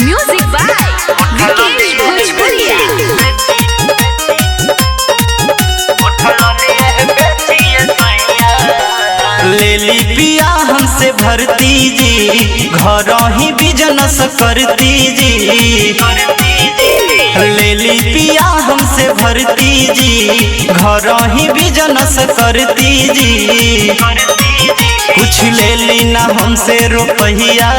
Music by Vikesh भोजपुरिया। लेली पिया हमसे भरती जी, घर ही बिजनेस करती जी। लेली पिया हमसे भरती जी, घर ही बिजनेस करती जी। कुछ लेली ना हमसे रुपया,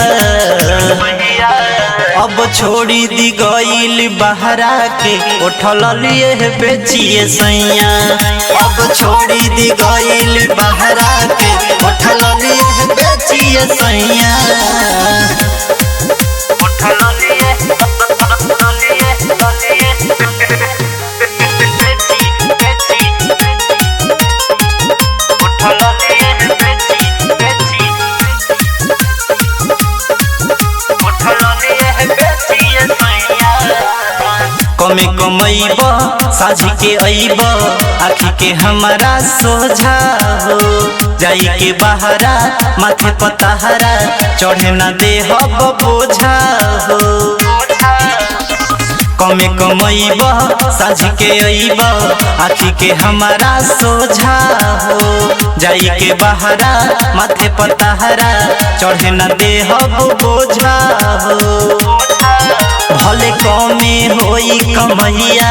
अब छोड़ी दी गईल बहरा के, उठल लिए बेचिए सैया। अब छोड़ी दी गईल बहरा के, उठल लिए बेचिए सैया। कमे कमैब साझी के अइब, आखी के हमारा सोझा हो। जाई के बहरा माथे पतहरा, चढ़े न दे हब बोझा हो। कमे कमैब साझी के अइब, आखी के हमारा सोझा हो। जाई के बहरा माथे पतहरा, चढ़े न दे हब बोझा हो। भले कमे होई कमैया,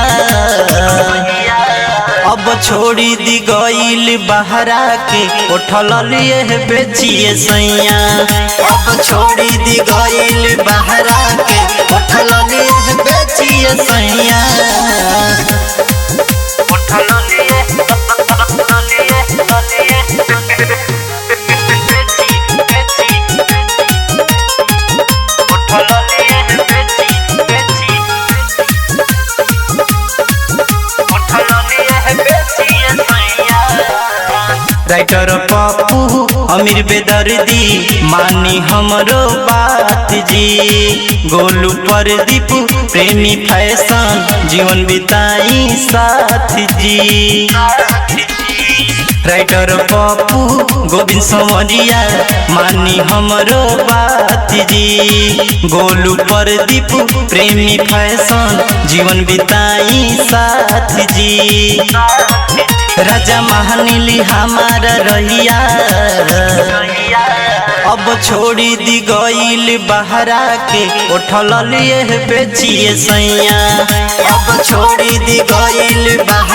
अब छोड़ी दी गईल बहरा के, उठल लिए बेचिए सैया। अब छोड़ी दी गईल बहरा के, उठल लिए बेचिए सैया। राइटर पप्पू अमीर बेदर्दी, मानी हमरो बात जी। गोलू प्रदीप प्रेमी फैशन, जीवन बिताई साथ जी। राइटर पप्पू गोविंद समरिया, मानी हमरो बात जी। गोलू प्रदीप प्रेमी फैशन, जीवन बिताई साथ जी। राजा महानीली हमारा रहिया, अब छोड़ी दी गईल बहरा के, उठल लिए बेचिए सैया। अब छोड़ी दी गईल बहरा